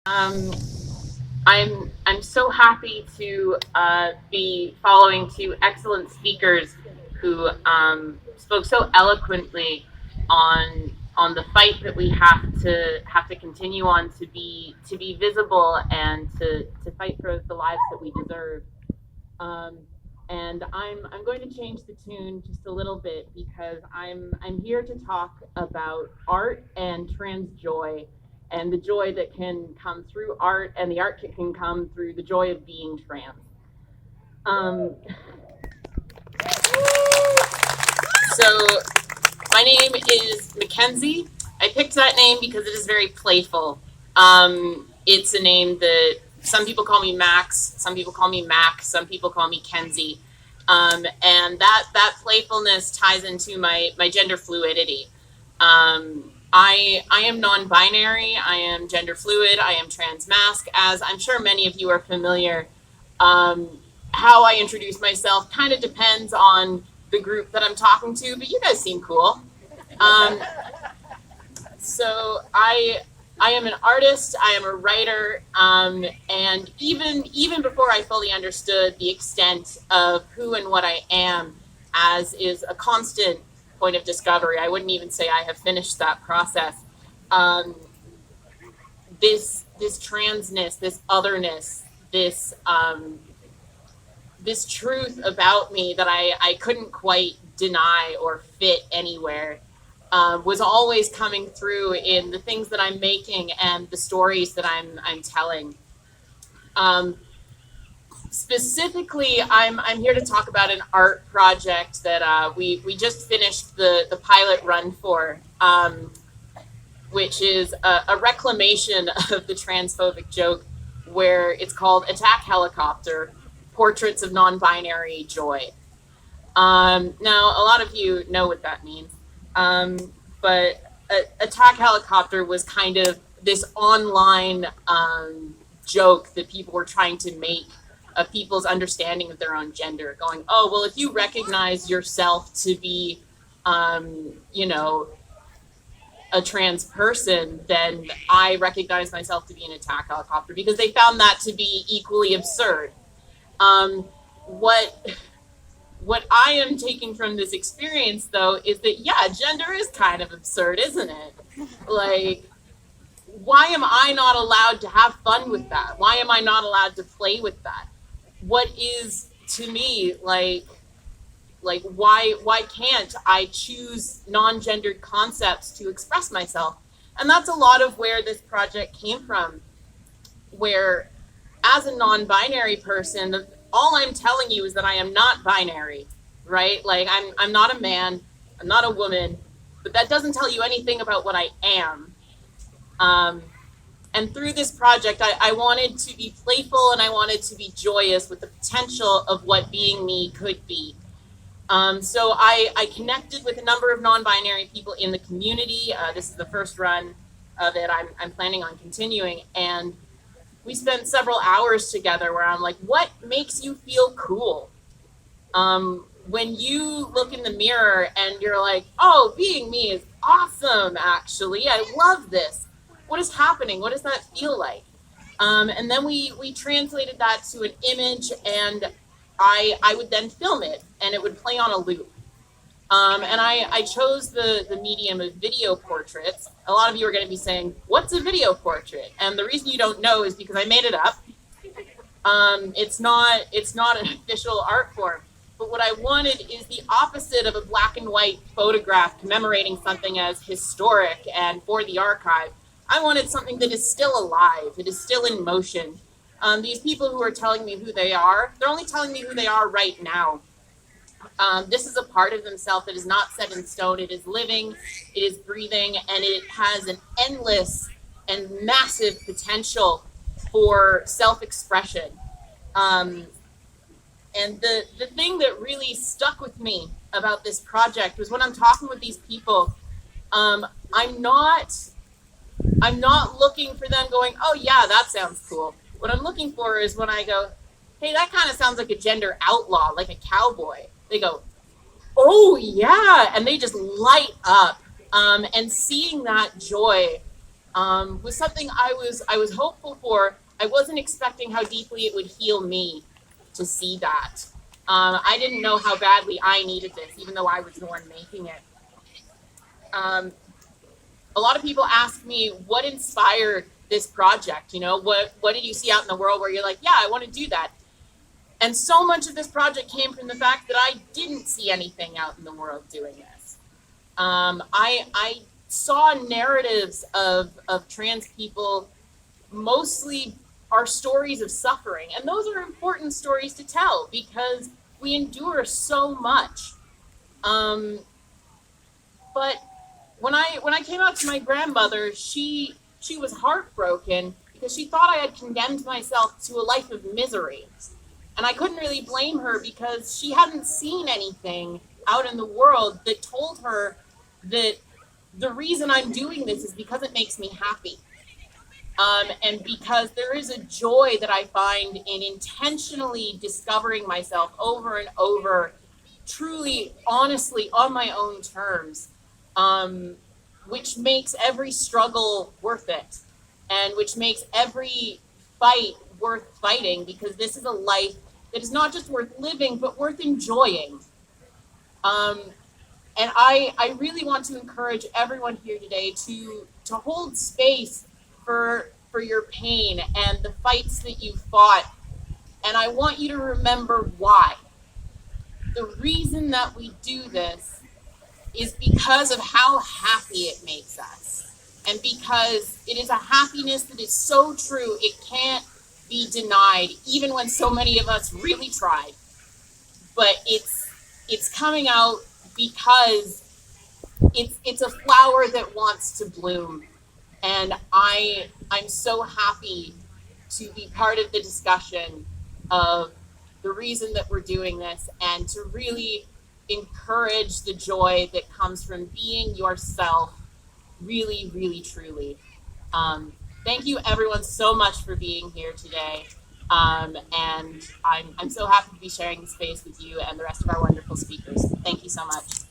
Um, I'm so happy to be following two excellent speakers who spoke so eloquently on the fight that we have to continue on to be visible and to fight for the lives that we deserve. Um, and I'm going to change the tune just a little bit because I'm here to talk about art and trans joy, and the joy that can come through art, and the art that can come through the joy of being trans. Um, so my name is Mackenzie. I picked that name because it is very playful. It's a name that some people call me Max, some people call me Mac, some people call me Kenzie. And that playfulness ties into my gender fluidity. I am non-binary, I am gender fluid, I am trans-masc, as I'm sure many of you are familiar. How I introduce myself kind of depends on the group that I'm talking to, but you guys seem cool. Um, so I am an artist, I am a writer, and even before I fully understood the extent of who and what I am, as is a constant point of discovery, I wouldn't even say I have finished that process. Um, this transness, this otherness, this truth about me that I couldn't quite deny or fit anywhere was always coming through in the things that I'm making and the stories that I'm telling. Um, Specifically, I'm here to talk about an art project that we just finished the pilot run for, which is a reclamation of the transphobic joke, where it's called Attack Helicopter: Portraits of Non-Binary Joy. Now, a lot of you know what that means. But Attack Helicopter was kind of this online joke that people were trying to make of people's understanding of their own gender, going, oh, well, if you recognize yourself to be, you know, a trans person, then I recognize myself to be an attack helicopter, because they found that to be equally absurd. Um, what what I am taking from this experience, though, is that, yeah, gender is kind of absurd, isn't it? Like, why am I not allowed to have fun with that? Why am I not allowed to play with that? What is, to me, like why can't I choose non-gendered concepts to express myself? And that's a lot of where this project came from, where as a non-binary person, all I'm telling you is that I am not binary, right? Like, I'm not a man, I'm not a woman, but that doesn't tell you anything about what I am. And through this project, I wanted to be playful, and I wanted to be joyous with the potential of what being me could be. So I connected with a number of non-binary people in the community. This is the first run of it. I'm planning on continuing. And we spent several hours together where I'm like, what makes you feel cool? When you look in the mirror and you're like, oh, being me is awesome, actually. I love this. What is happening? What does that feel like? And then we translated that to an image, and I would then film it, and it would play on a loop. And I chose the medium of video portraits. A lot of you are going to be saying, what's a video portrait? And the reason you don't know is because I made it up. It's not an official art form. But what I wanted is the opposite of a black and white photograph commemorating something as historic and for the archive. I wanted something that is still alive, that is still in motion. These people who are telling me who they are, they're only telling me who they are right now. This is a part of themselves that is not set in stone. It is living, it is breathing, and it has an endless and massive potential for self-expression. And the thing that really stuck with me about this project was when I'm talking with these people, I'm not looking for them going, oh yeah, that sounds cool. What I'm looking for is when I go, hey, that kind of sounds like a gender outlaw, like a cowboy. They go, oh yeah, and they just light up. And seeing that joy was something I was hopeful for. I wasn't expecting how deeply it would heal me to see that. I didn't know how badly I needed this, even though I was the one making it. A lot of people ask me what inspired this project. You know, what did you see out in the world where you're like, yeah, I want to do that? And so much of this project came from the fact that I didn't see anything out in the world doing this. I saw narratives of trans people, mostly are stories of suffering. And those are important stories to tell because we endure so much. But when I came out to my grandmother, she was heartbroken because she thought I had condemned myself to a life of misery. And I couldn't really blame her because she hadn't seen anything out in the world that told her that the reason I'm doing this is because it makes me happy. And because there is a joy that I find in intentionally discovering myself over and over, truly, honestly, on my own terms, which makes every struggle worth it, and which makes every fight worth fighting, because this is a life that is not just worth living, but worth enjoying. And I really want to encourage everyone here today to hold space for your pain and the fights that you fought. And I want you to remember why. The reason that we do this is because of how happy it makes us. And because it is a happiness that is so true, it can't be denied, even when so many of us really tried. But it's coming out because it's a flower that wants to bloom. And I'm so happy to be part of the discussion of the reason that we're doing this, and to really encourage the joy that comes from being yourself, really, really, truly. Thank you everyone so much for being here today. And I'm so happy to be sharing the space with you and the rest of our wonderful speakers. Thank you so much.